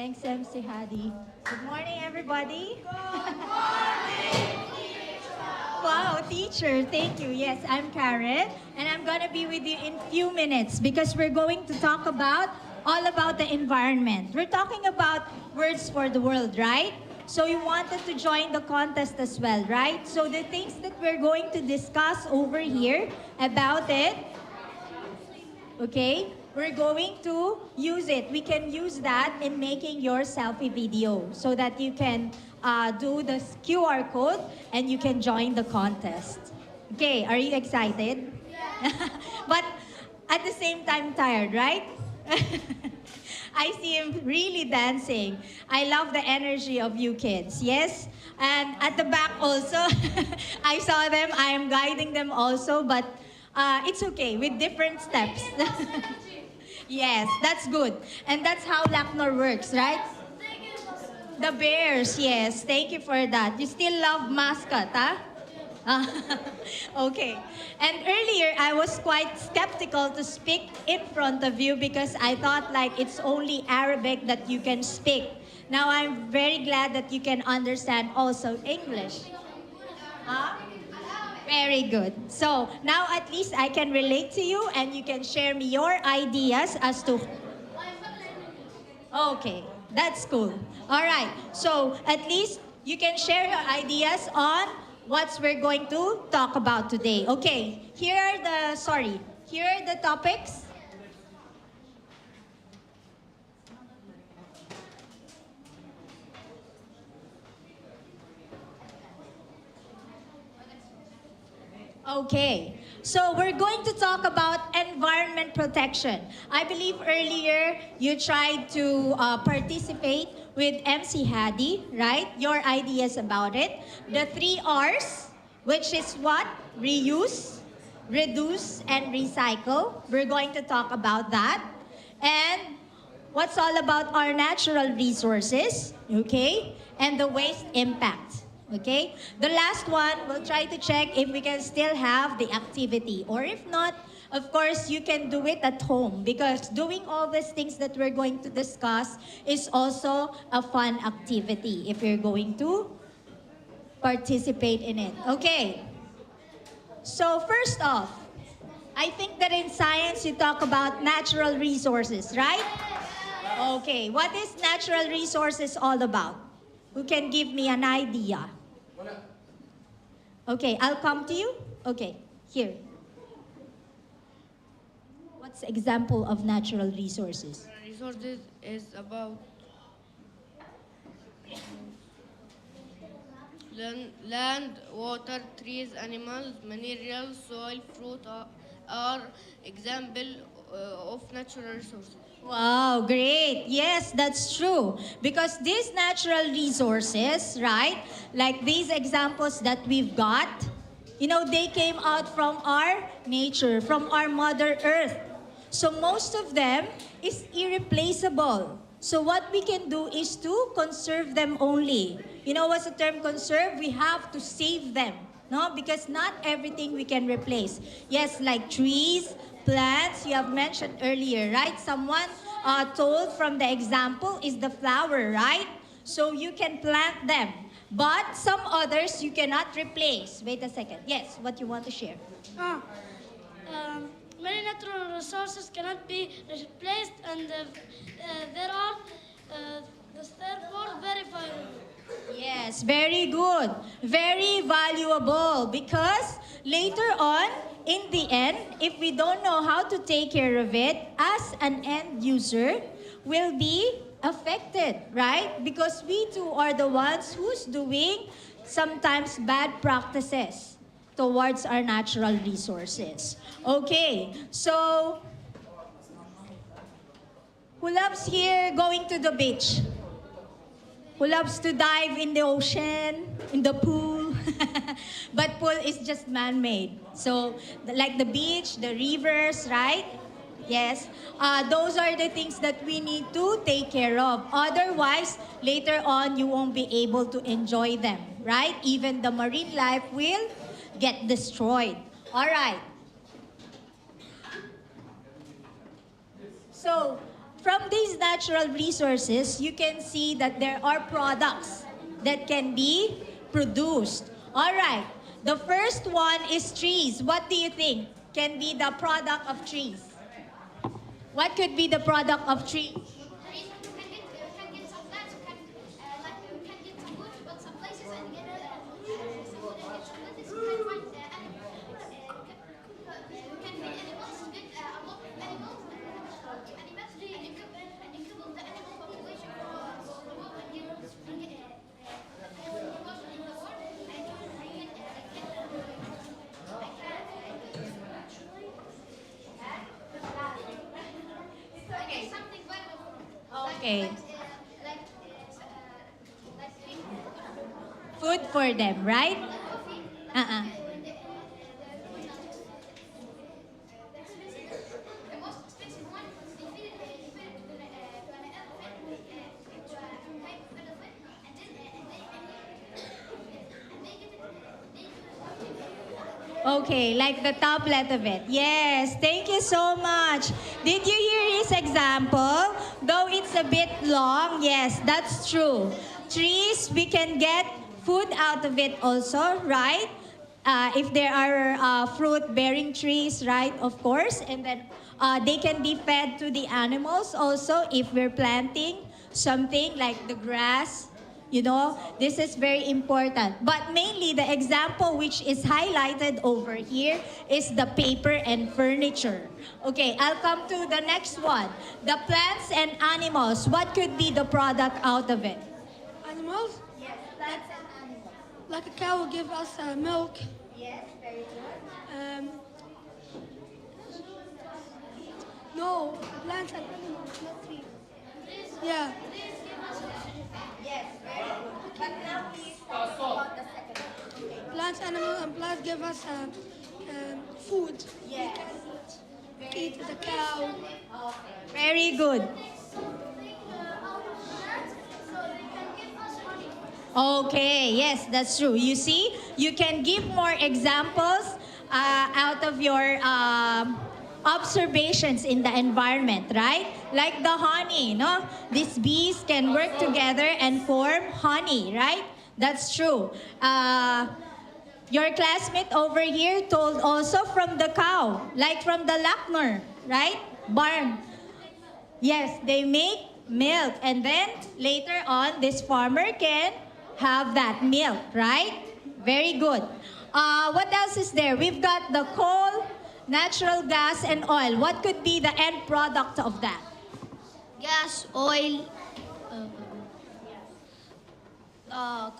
Thanks, MC Hadi. Good morning, everybody. Wow, teacher, thank you. Yes, I'm Karen, and I'm gonna be with you in few minutes because we're going to talk about all about the environment. We're talking about words for the world, right? So you wanted to join the contest as well, right? So the things that we're going to discuss over here about it, okay? We're going to use it. We can use that in making your selfie video so that you can do the QR code and you can join the contest. Okay, are you excited? But at the same time tired, right? I see him really dancing. I love the energy of you kids, yes? And at the back also, I saw them. I am guiding them also, but it's okay with different steps. Yes, that's good. And that's how Laknor works, right? The bears, yes. Thank you for that. You still love mascot, huh? Okay. And earlier, I was quite skeptical to speak in front of you because I thought like it's only Arabic that you can speak. Now I'm very glad that you can understand also English. Huh? Very good. So now at least I can relate to you and you can share me your ideas as to... Okay, that's cool. All right. So at least you can share your ideas on what we're going to talk about today. Okay, here are the topics. Okay, so we're going to talk about environment protection. I believe earlier you tried to participate with MC Hadi, right? Your ideas about it. The 3 R's, which is what? Reuse, reduce, and recycle. We're going to talk about that. And what's all about our natural resources, okay? And the waste impact. Okay? The last one, we'll try to check if we can still have the activity. Or if not, of course, you can do it at home because doing all these things that we're going to discuss is also a fun activity if you're going to participate in it. Okay. So first off, I think that in science you talk about natural resources, right? Okay. What is natural resources all about? Who can give me an idea? Okay, I'll come to you. Okay, here. What's the example of natural resources? Resources is about land, water, trees, animals, minerals, soil, fruit are example of natural resources. Wow, great. Yes, that's true. Because these natural resources, right, like these examples that we've got, you know, they came out from our nature, from our Mother Earth. So most of them is irreplaceable. So what we can do is to conserve them only. You know what's the term conserve? We have to save them. No, because not everything we can replace. Yes, like trees, plants, you have mentioned earlier, right? Someone told from the example is the flower, right? So you can plant them. But some others you cannot replace. Wait a second. Yes, what you want to share? Ah, many natural resources cannot be replaced, and there are therefore very valuable. Yes, very good. Very valuable because later on, in the end, if we don't know how to take care of it, as an end user, will be affected, right? Because we too are the ones who's doing sometimes bad practices towards our natural resources. Okay, so who loves here going to the beach? Who loves to dive in the ocean, in the pool? But pool is just man-made. So, like the beach, the rivers, right? Yes. Those are the things that we need to take care of. Otherwise, later on, you won't be able to enjoy them, right? Even the marine life will get destroyed. All right. So, from these natural resources, you can see that there are products that can be produced. All right. The first one is trees. What do you think can be the product of trees? What could be the product of trees? Can get some plants, can get some wood, but some places and get some wood and get some lettuce, can find animals, can feed animals, get a lot of animals, and you can build the animal population for the world and get in the world and something valuable. Okay. Like Food for them, right? coffee. Uh-uh. The most expensive one, they feed it to an elephant, to a type of elephant, and then they get it. Okay, like the tablet of it. Yes, thank you so much. Did you hear his example? Though it's a bit long, yes, that's true. Trees, we can get food out of it also, right? If there are fruit-bearing trees, right, of course. And then they can be fed to the animals also if we're planting something like the grass. You know, this is very important. But mainly the example which is highlighted over here is the paper and furniture. Okay, I'll come to the next one. The plants and animals. What could be the product out of it? Animals, Yes, plants and animals. like a cow, give us milk. Yes, very good. No, plants and animals, not trees. Yeah. Yes, very good. But now we talk about the second one. Okay. Plants, animals, and plants give us food. Yes. Eat the cow. Very good. Okay, yes, that's true. You see, you can give more examples out of your observations in the environment, right? Like the honey, no? These bees can work together and form honey, right? That's true. Your classmate over here told also from the cow, like from the Lackner, right? Barn. Yes, they make milk, and then later on, this farmer can have that milk, right? Very good. What else is there? We've got the coal, natural gas, and oil. What could be the end product of that? Gas, oil,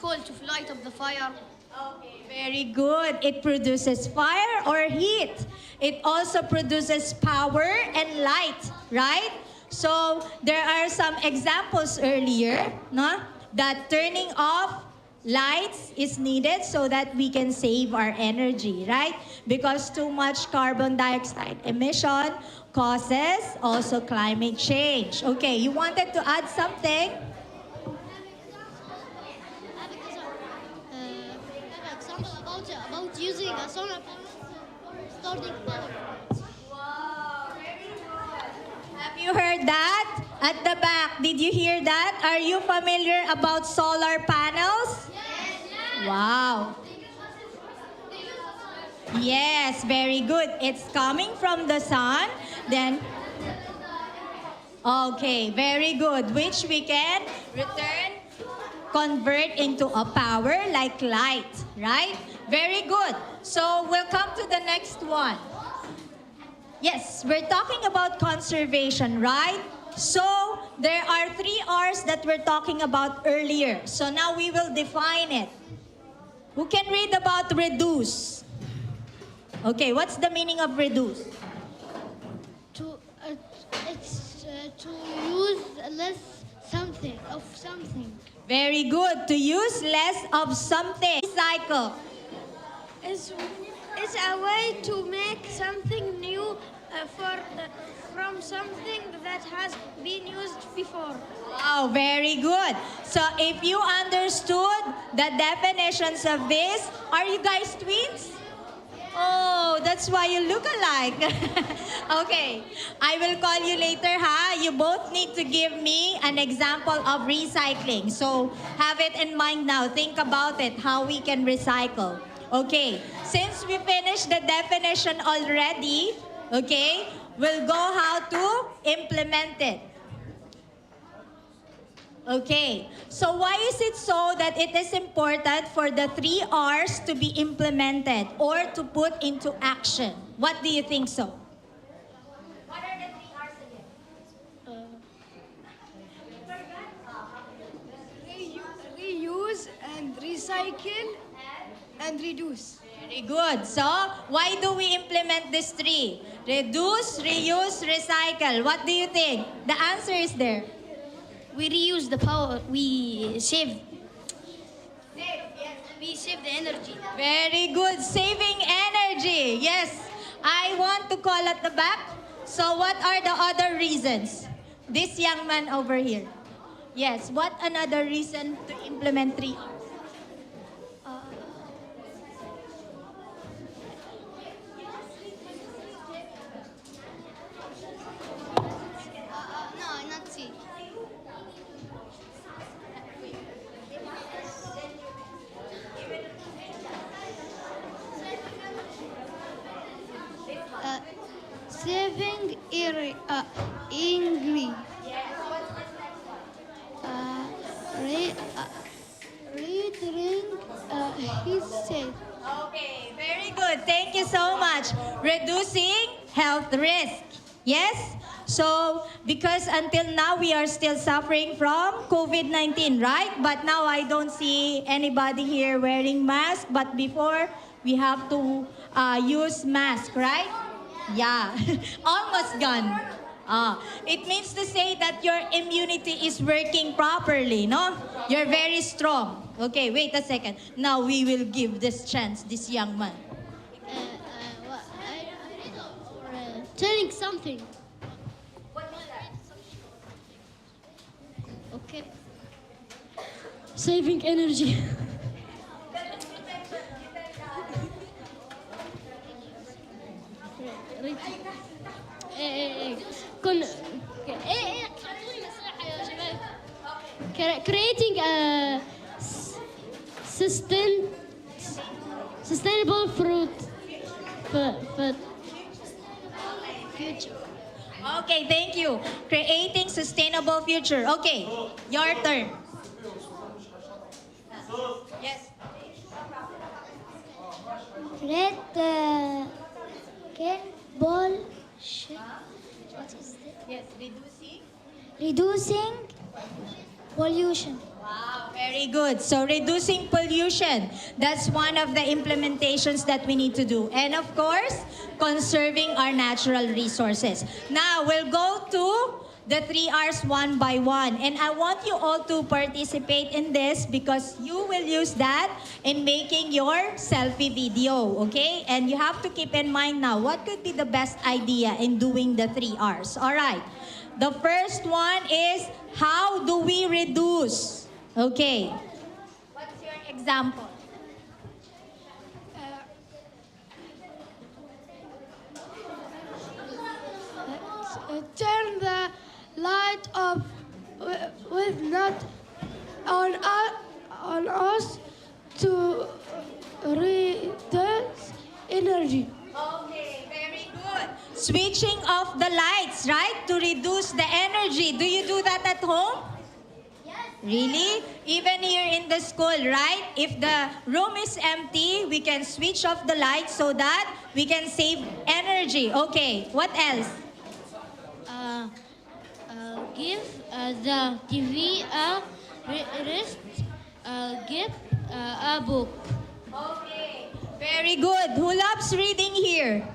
coal to light up the fire. Okay, very good. It produces fire or heat. It also produces power and light, right? So there are some examples earlier, no? That turning off lights is needed so that we can save our energy, right? Because too much carbon dioxide emission causes also climate change. Okay, you wanted to add something? About using a solar panel for starting power. Wow, very good. Have you heard that? At the back, did you hear that? Are you familiar about solar panels? Wow. Yes, very good. It's coming from the sun. Then, okay, very good. Which we can convert into a power like light, right? Very good. So we'll come to the next one. Yes, we're talking about conservation, right? So there are 3 R's that we're talking about earlier. So now we will define it. Who can read about reduce? Okay, what's the meaning of reduce? It's to use less something of something. Very good. To use less of something. Recycle. It's a way to make something new from something that has been used before. Wow, very good. So if you understood the definitions of this, are you guys twins? Oh, that's that's why you look alike. Okay, I will call you later, ha? You both need to give me an example of recycling. So have it in mind now. Think about it, how we can recycle. Okay, since we finished the definition already, okay, we'll go how to implement it. Okay, so why is it so that it is important for the 3 R's to be implemented or to put into action? What do you think so? What are the 3 R's again? Reuse and recycle and reduce. Very good. So, why do we implement these 3? Reduce, reuse, recycle. What do you think? The answer is there. We reuse the power. We save. We save the energy. Very good. Saving energy. Yes. I want to call at the back. So what are the other reasons? This young man over here. Yes. What another reason to implement 3 R's? No, not see. Saving English. Reading his safe. Okay. Very good. Thank you so much. Reducing health risk. Yes? So, because until now we are still suffering from COVID-19, right? But now I don't see anybody here wearing mask. But before, we have to use mask, right? Yeah. Almost gone. It means to say that your immunity is working properly, no? You're very strong. Okay, wait a second. Now we will give this chance, this young man. Telling something. Okay. Saving energy. Creating a sustainable food future. Okay, thank you. Creating sustainable future. Okay, your turn. Yes. Red ball. Yes, reducing. Reducing pollution. Wow, very good. So reducing pollution, that's one of the implementations that we need to do. And of course, conserving our natural resources. Now, we'll go to the 3 R's one by one. And I want you all to participate in this because you will use that in making your selfie video, okay? And you have to keep in mind now, what could be the best idea in doing the 3 R's? All right. The first one is, how do we reduce? Okay. What's your example? Turn the light off with not on us to reduce energy. Okay, very good. Switching off the lights, right? To reduce the energy. Do you do that at home? Yes. Really? Even here in the school, right? If the room is empty, we can switch off the lights so that we can save energy. Okay, what else? Give the TV a rest. Give a book. Okay, very good. Who loves reading here?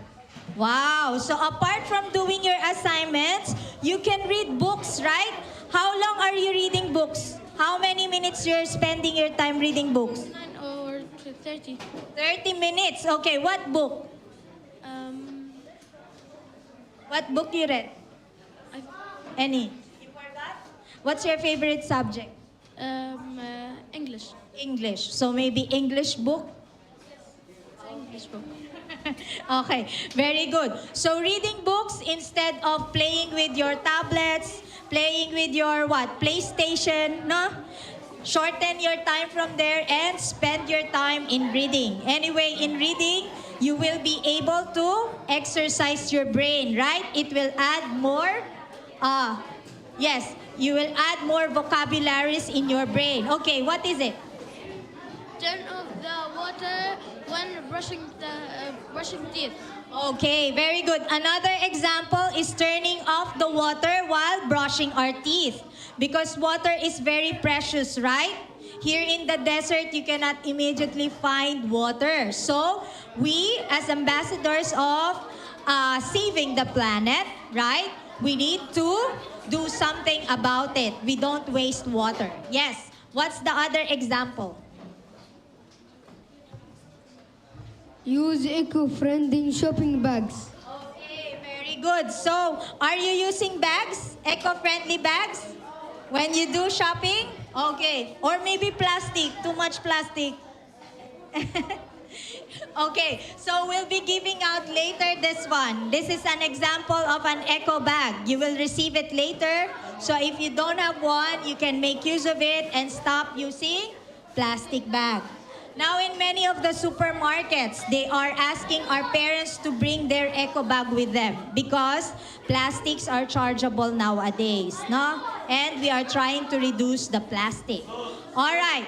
Wow, so apart from doing your assignments, you can read books, right? How long are you reading books? How many minutes you're spending your time reading books? 9 or 30. 30 minutes. Okay, what book? What book you read? Any? You forgot? What's your favorite subject? English. English. So maybe English book? Facebook. Okay, very good. So reading books instead of playing with your tablets, playing with your what? PlayStation, no? Shorten your time from there and spend your time in reading. Anyway, in reading, you will be able to exercise your brain, right? It will add more, yes, you will add more vocabularies in your brain. Okay, what is it? Turn off the water when brushing teeth. Okay, very good. Another example is turning off the water while brushing our teeth. Because water is very precious, right? Here in the desert, you cannot immediately find water. So, we as ambassadors of saving the planet, right? We need to do something about it. We don't waste water. Yes. What's the other example? Use eco-friendly shopping bags. Okay, very good. So, are you using bags? Eco-friendly bags? When you do shopping? Okay. Or maybe plastic. Too much plastic. Okay, so we'll be giving out later this one. This is an example of an eco bag. You will receive it later. So if you don't have one, you can make use of it and stop using plastic bag. Now in many of the supermarkets, they are asking our parents to bring their eco bag with them because plastics are chargeable nowadays, no? And we are trying to reduce the plastic. All right.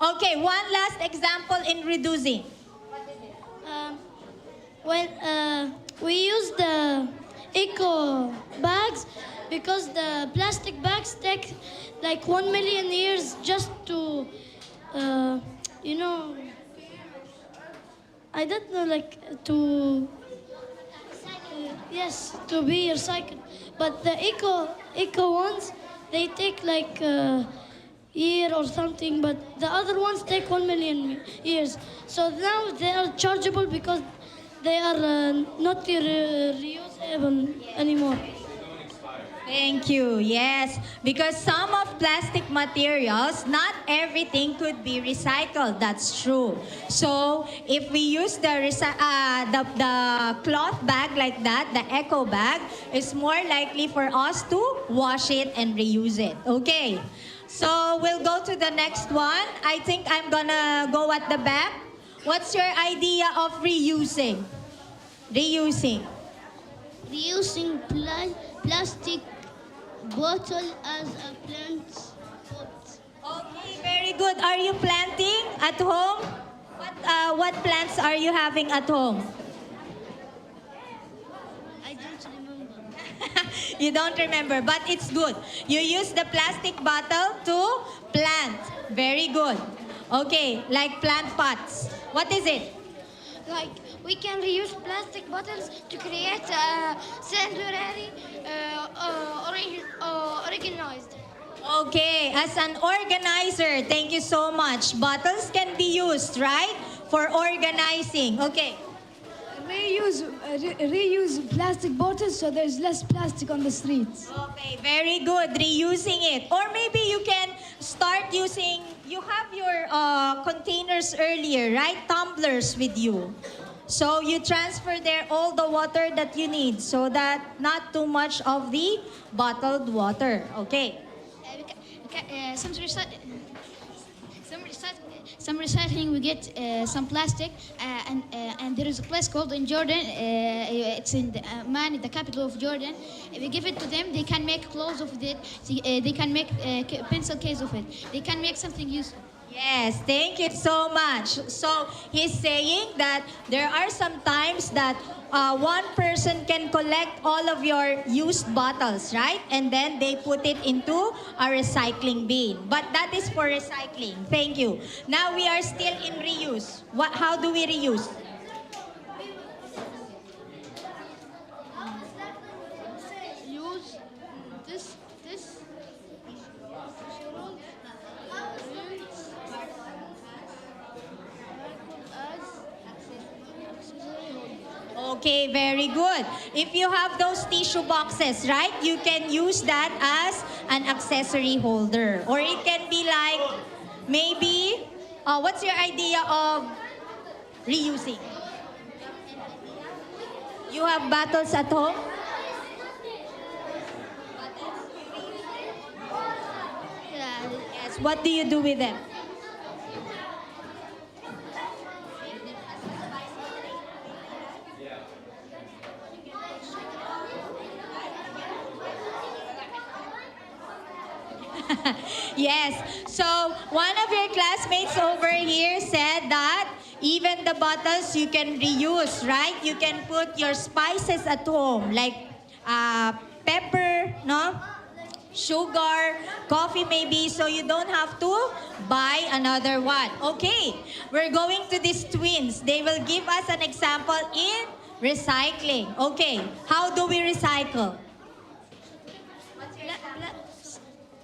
Okay, one last example in reducing. We use the eco bags because the plastic bags take like 1 million years just to, you know, I don't know, like to, yes, to be recycled. But the eco ones, they take like a year or something, but the other ones take 1 million years. So now they are chargeable because they are not reusable anymore. Thank you. Yes, because some of plastic materials, not everything could be recycled. That's true. So if we use the cloth bag like that, the eco bag, it's more likely for us to wash it and reuse it. Okay. So we'll go to the next one. I think I'm gonna go at the back. What's your idea of reusing? Reusing. Reusing plastic bottle as a plant pot. Okay, very good. Are you planting at home? What plants are you having at home? I don't remember. You don't remember, but it's good. You use the plastic bottle to plant. Very good. Okay, like plant pots. What is it? Like we can reuse plastic bottles to create temporary organized. Okay, as an organizer, thank you so much. Bottles can be used, right? For organizing. Okay. Reuse plastic bottles so there's less plastic on the streets. Okay, very good. Reusing it. Or maybe you can start using, you have your containers earlier, right? Tumblers with you. So you transfer there all the water that you need so that not too much of the bottled water. Okay. Some recycling, we get some plastic, and there is a place called in Jordan. It's in the, Amman, the capital of Jordan. We give it to them. They can make clothes of it. They can make pencil case of it. They can make something useful. Yes, thank you so much. So he's saying that there are some times that one person can collect all of your used bottles, right? And then they put it into a recycling bin. But that is for recycling. Thank you. Now we are still in reuse. How do we reuse? Use this Okay, very good. If you have those tissue boxes, right, you can use that as an accessory holder. Or it can be like, maybe, what's your idea of reusing? You have bottles at home? Yeah. Yes. What do you do with them? Yes. So one of your classmates over here said that even the bottles you can reuse, right? You can put your spices at home, like pepper, no? Sugar, coffee maybe, so you don't have to buy another one. Okay, we're going to these twins. They will give us an example in recycling. Okay, how do we recycle?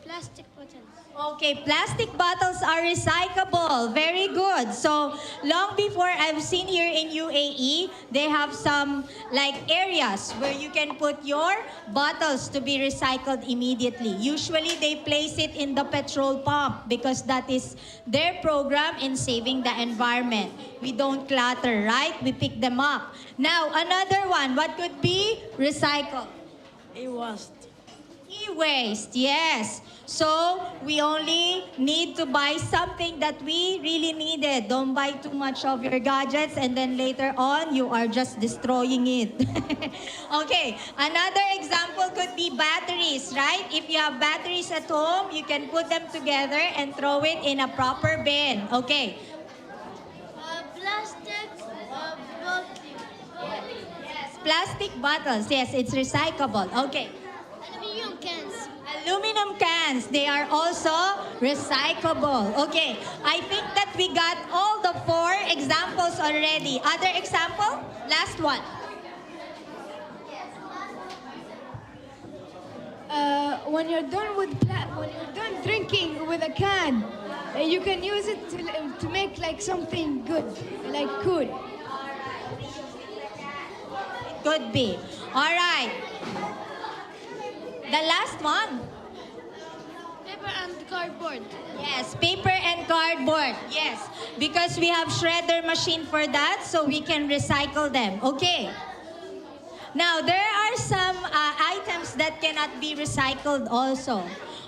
Plastic bottles. Okay, plastic bottles are recyclable. Very good. So, long before I've seen here in UAE, they have some like areas where you can put your bottles to be recycled immediately. Usually, they place it in the petrol pump because that is their program in saving the environment. We don't clutter, right? We pick them up. Now, another one, what could be recycled? E-waste, yes. So, we only need to buy something that we really needed. Don't buy too much of your gadgets and then later on, you are just destroying it. Okay, another example could be batteries, right? If you have batteries at home, you can put them together and throw it in a proper bin. Okay. Plastic bottle. Yes, plastic bottles. Yes, it's recyclable. Okay. Aluminum cans. Aluminum cans, they are also recyclable. Okay, I think that we got all the 4 examples already. Other example? Last one. When you're done when you're done drinking with a can, you can use it to make like something good, like cool. Could be. All right. The last one. Paper and cardboard. Yes, paper and cardboard. Yes, because we have shredder machine for that, so we can recycle them. Okay. Now, there are some items that cannot be recycled also.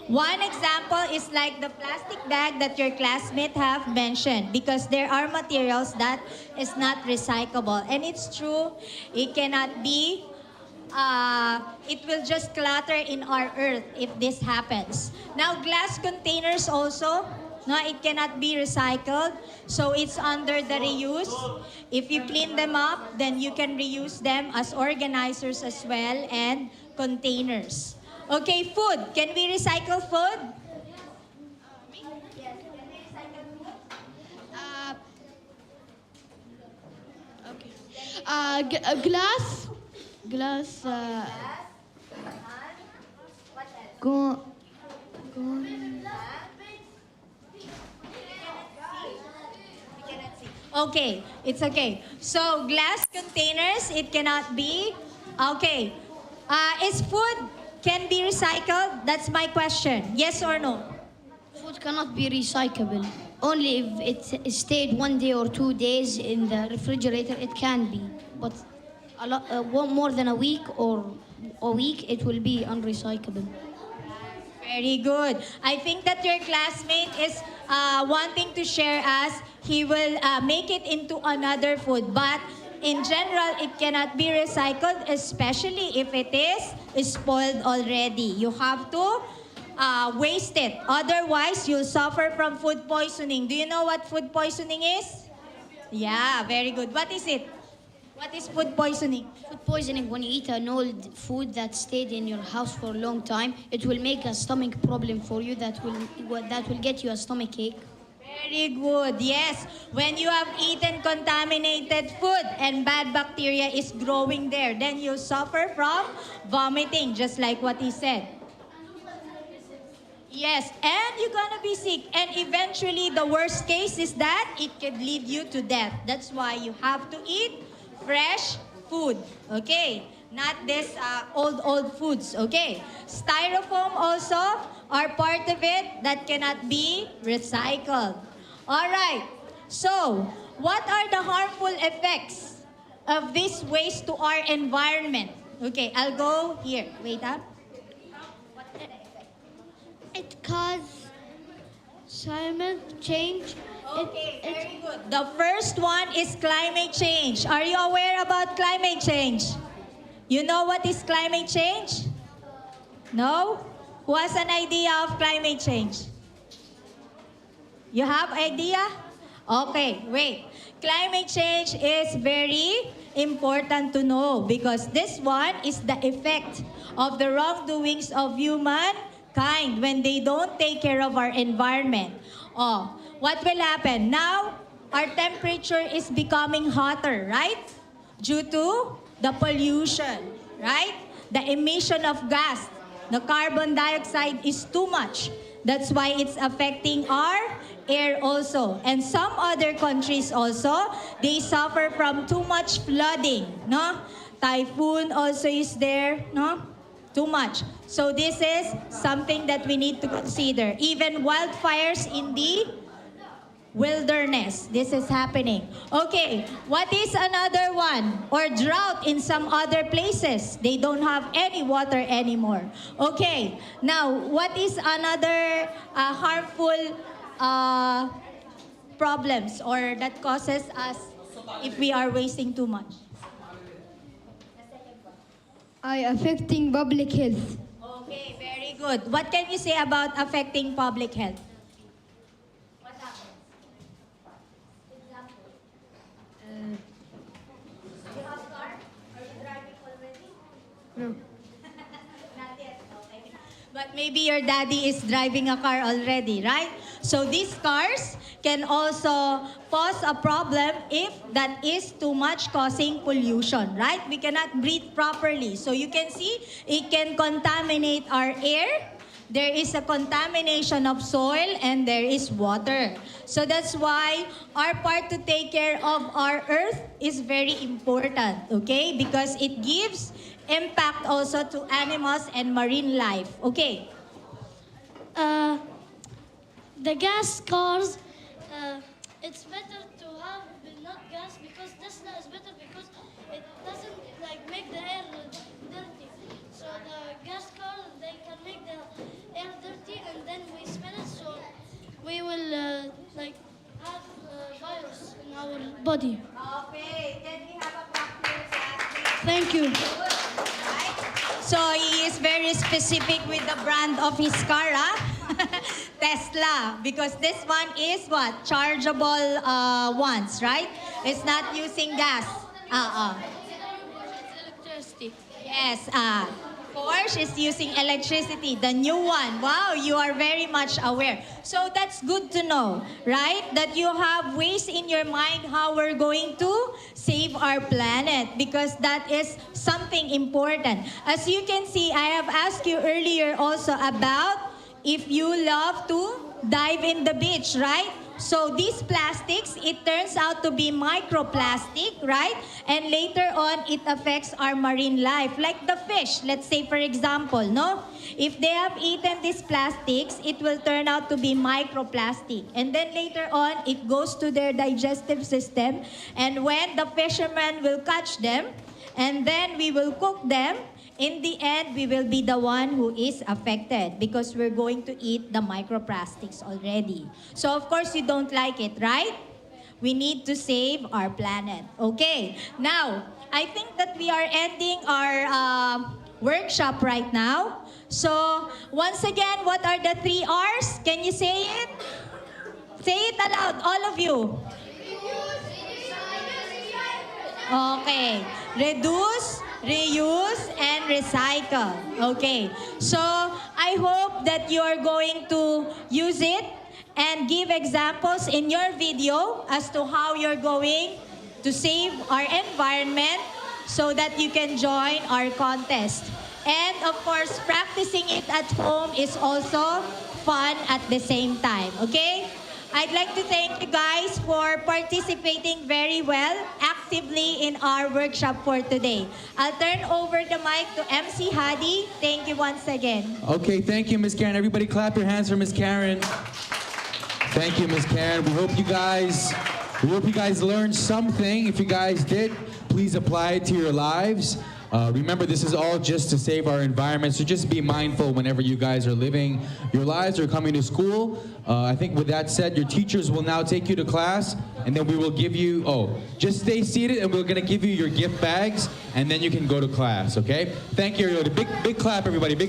One example is like the plastic bag that your classmate have mentioned because there are materials that is not recyclable. And it's true, it cannot be it will just clutter in our earth if this happens. Now, glass containers also, no, it cannot be recycled. So it's under the reuse. If you clean them up, then you can reuse them as organizers as well and containers. Okay, food. Can we recycle food? Okay. Glass. Go. Okay, it's okay. So, glass containers, it cannot be. Okay. Is food can be recycled? That's my question. Yes or no? Food cannot be recyclable. Only if it stayed 1 day or 2 days in the refrigerator, it can be. But more than a week or a week, it will be unrecyclable. Very good. I think that your classmate is wanting to share us. He will make it into another food. But in general, it cannot be recycled, especially if it is spoiled already. You have to waste it. Otherwise, you'll suffer from food poisoning. Do you know what food poisoning is? Yeah, very good. What is it? What is food poisoning? Food poisoning, when you eat an old food that stayed in your house for a long time, it will make a stomach problem for you that will get you a stomach ache. Very good. Yes. When you have eaten contaminated food and bad bacteria is growing there, then you suffer from vomiting, just like what he said. Yes, and you're gonna be sick. And eventually, the worst case is that it could lead you to death. That's why you have to eat fresh food. Okay? Not this old foods. Okay? Styrofoam also are part of it that cannot be recycled. All right. So, what are the harmful effects of this waste to our environment? Okay, I'll go here. Wait up. It causes climate change. Okay, very good. The first one is climate change. Are you aware about climate change? You know what is climate change? No? Who has an idea of climate change? You have idea? Okay, wait. Climate change is very important to know because this one is the effect of the wrongdoings of humankind when they don't take care of our environment. Oh, what will happen? Now, our temperature is becoming hotter, right? Due to the pollution, right? The emission of gas. The carbon dioxide is too much. That's why it's affecting our air also. And some other countries also, they suffer from too much flooding, no? Typhoon also is there, no? Too much. So this is something that we need to consider. Even wildfires in the wilderness. This is happening. Okay, what is another one? Or drought in some other places. They don't have any water anymore. Okay, now what is another harmful problems or that causes us if we are wasting too much? Affecting public health. Okay, very good. What can you say about affecting public health? No. Not yet. Okay. But maybe your daddy is driving a car already, right? So these cars can also cause a problem if that is too much causing pollution, right? We cannot breathe properly. So you can see it can contaminate our air. There is a contamination of soil and there is water. So that's why our part to take care of our earth is very important, okay? Because it gives impact also to animals and marine life. Okay. The gas cars, it's better to have not gas because Tesla is better because it doesn't like make the air dirty. So the gas cars they can make the air dirty and then we smell it. So we will like have virus in our body. Okay. Then we have a popular Thank you. right? So he is very specific with the brand of his car, ah? Tesla, because this one is what? Chargeable ones, right? It's not using gas. Electricity. Yes, Porsche is using electricity, the new one. Wow, you are very much aware. So that's good to know, right? That you have ways in your mind how we're going to save our planet because that is something important. As you can see, I have asked you earlier also about if you love to dive in the beach, right? So these plastics, it turns out to be microplastic, right? And later on, it affects our marine life. Like the fish, let's say for example, no? If they have eaten these plastics, it will turn out to be microplastic. And then later on, it goes to their digestive system. And when the fishermen will catch them, and then we will cook them, in the end, we will be the one who is affected because we're going to eat the microplastics already. So of course, you don't like it, right? We need to save our planet. Okay, now, I think that we are ending our workshop right now. So once again, what are the 3 R's? Can you say it? Say it aloud, all of you. Okay, reduce, reuse, and recycle. Okay, so I hope that you are going to use it and give examples in your video as to how you're going to save our environment so that you can join our contest. And of course, practicing it at home is also fun at the same time, okay? I'd like to thank you guys for participating very well, actively in our workshop for today. I'll turn over the mic to MC Hadi. Thank you once again. Okay, thank you, Miss Karen. Everybody clap your hands for Miss Karen. Thank you, Miss Karen. We hope you guys learned something. If you guys did, please apply it to your lives. Remember, this is all just to save our environment, so just be mindful whenever you guys are living your lives or coming to school. I think with that said, your teachers will now take you to class, and then we will give you, just stay seated, and we're gonna give you your gift bags, and then you can go to class, okay? Thank you, everybody. Big clap, everybody. Big